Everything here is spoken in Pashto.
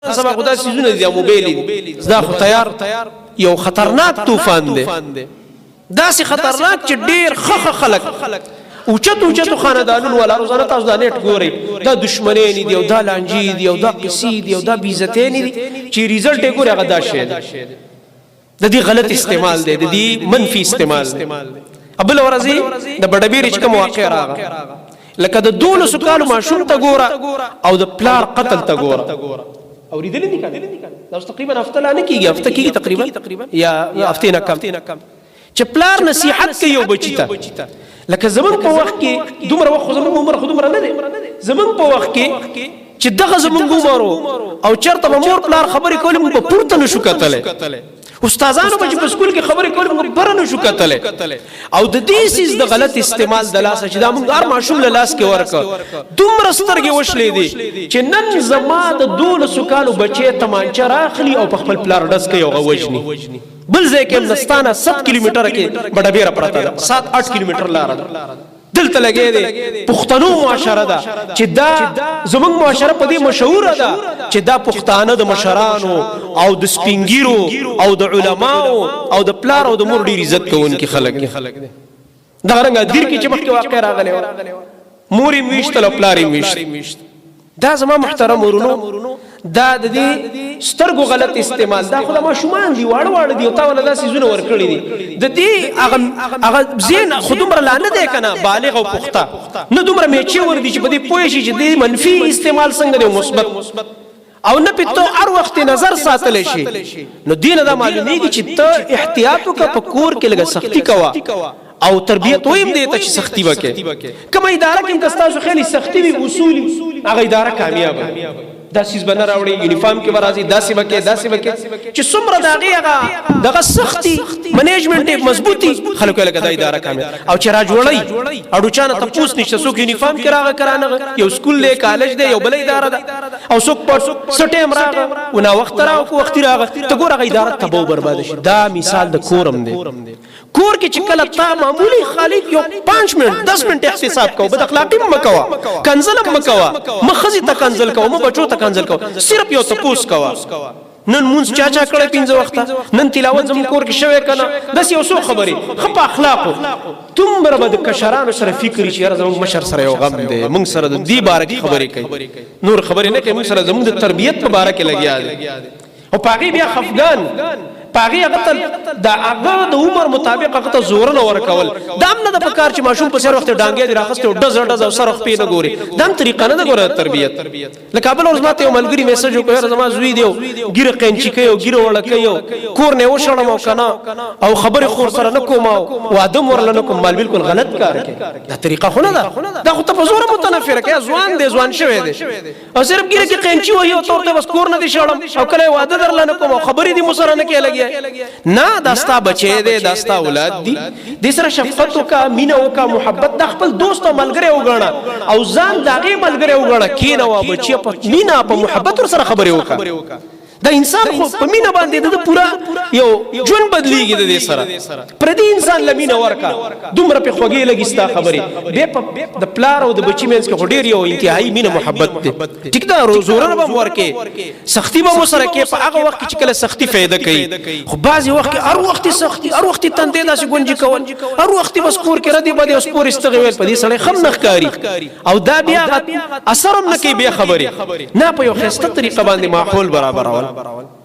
نن سبا خدای سيزونه دي موبایل دا خو تیار یو خطرناک طوفان دی داسې خطرناک چې ډیر خلک اوچتو خاندانونو ولا روزانه تاسو دا نیټ ګورئ دا دشمنی دي او دا لانجې دي او دا قصې دي او دا بیزتین دي چې ریزلټ یې ګوري هغه دا شی د دې غلط استعمال دی د دې منفي استعمال دی ابل ورځي د بډبیر چې کوم واقع راغی لکه د 12 کالو ماشوم ته ګوره او د پلار قتل ته ګوره او ریدل دي کنه دا تقریبا هفته لا نه کیږي هفته کیږي تقریبا یا هفته نه کم چې پلار نصيحت کوي یو بچی ته لکه زمون په وخت کې دومره وخت زمون عمر خو دومره نه دی زمون په وخت کې چې دغه زمون عمر او چرته مور پلار خبرې کولې موږ په پورته نشو کتلې استادانو په سکول کې خبرې کولې موږ پر نشو کتلې او د دې سیس د غلط استعمال د لاس چې دا موږ هر ماشوم له لاس کې ورک دومره سترګې وشلې دي چې نن زما د 12 کالو بچي تمانچه راخلي او په خپل پلار ډس کوي او وجني بل ځای کې نستانه 7 کیلومتره کې بډبیره پراته ده 7-8 کیلومتر لار ده دلته لګې دي پښتنو معاشره ده چې دا زموږ معاشره په دې مشهوره ده چې دا پښتانه د مشرانو او د سپینګیرو او د علماو او د پلار او د مور ډیر عزت کوونکي خلک دي دا رنګ دیر کې چې مخکې واقع راغلی مور یې ویشتل او پلار یې ویشت دا زما محترم ورونو دا د دې سترګو غلط استعمال دا خو د ماشومان دي واړه دي او تا ولا دا سيزونه ورکړي دي د دې هغه زین خودمره لانه دی کنه بالغ او پخته نه دومره میچي ور دي چې په دې پوه شي چې د منفي استعمال څنګه دی مثبت او نه پته هر وخت نظر ساتل شي نو دین دا معلومیږي چې ته احتیاط وکړه په کور کې لږه سختی کوه او تربیت ویم دی ته چې سختی وکړي کوم اداره کې تاسو خېلی سختی وي اصول هغه اداره کامیاب دا سیس بنا راوړي یونیفارم کې ورازي داسې وکي چې څومره دغه سختي منیجمنت مضبوطي خلکو لکه دا اداره کامیاب او چې را جوړي اډو چانه تپوس نشته څوک یونیفارم کې راغی کرانه یو سکول له کالج دی یو بل اداره ده او څوک په سټیم راغی او نا وخت راغی کو وخت راغی ته ګوره غي اداره تبو برباد شي دا مثال د کورم دی کور کې چې کله تا معمولی خالق یو 5 منټ 10 منټ احتساب کو بد اخلاقی مکوا کنزل مکوا مخزي تکنزل کو مبچو تکنزل کو صرف یو تپوس کوا نن مونږ چا کړه 15 وخت نن تلاوت زم کور کې شوی کنه داس یو سو خبري خپ اخلاق تم بد کشرانو سره فکر چې زموږ مشر سره یو غم دی مونږ سره د دې باره کې خبرې کوي نور خبرې نه کوي مونږ سره زموږ د تربيت په باره کې لګیا دي او پاغي بیا خفغان پاغي هغه د هغه د عمر مطابق هغه زور نه ورکول دام نه د پکار چې ماشوم په سر وخت ډانګې دی راخسته او ډز او سر خپې نه ګوري دام طریقه نه ګوره تربيت لکه بل ورځ ماته یو ملګری میسج وکړ زما زوی دیو ګیره قینچی کوي او ګیره وړکې کور نه وشړم او کنه او خبره خور سره نه کوم او ادم ورل نه کوم مال بالکل غلط کار کوي دا طریقه خو نه ده دا خو ته په زور متنفره کوي ځوان دی ځوان شوی دی او صرف ګیره کې قینچی وایي او تورته بس کور نه دی شړم او کله واده درل نه کوم خبرې دی مسره نه کې نه داستا بچي دي داستا اولاد دي د سره شفقت وکا مینه وکا محبت د خپل دوست او ملګری وګڼه او ځان دغه ملګری وګڼه کینه و بچي په مینه په محبت سره خبرې وکا دا انسان خو په مینه باندې د پورا یو جون بدلیږي د دې سره پر دې انسان لمینه ورکا دومره په خوږی لګستا خبرې به د پلار او د بچی مینس کې ډیر یو انتهایی مینه محبت دي ټیک دا زور نه به ورکه سختی به مسره کې په هغه وخت چې کله سختی فائدہ کوي خو بعضی وخت هر وخت سختی هر وخت تندې داسې ګونجي کول هر وخت بس کور کې ردی بده اوس پور استغوال په دې سره خم نخکاری او دا بیا اثر هم نه کوي بیا خبرې نه په یو خسته طریقه باندې ماحول برابرول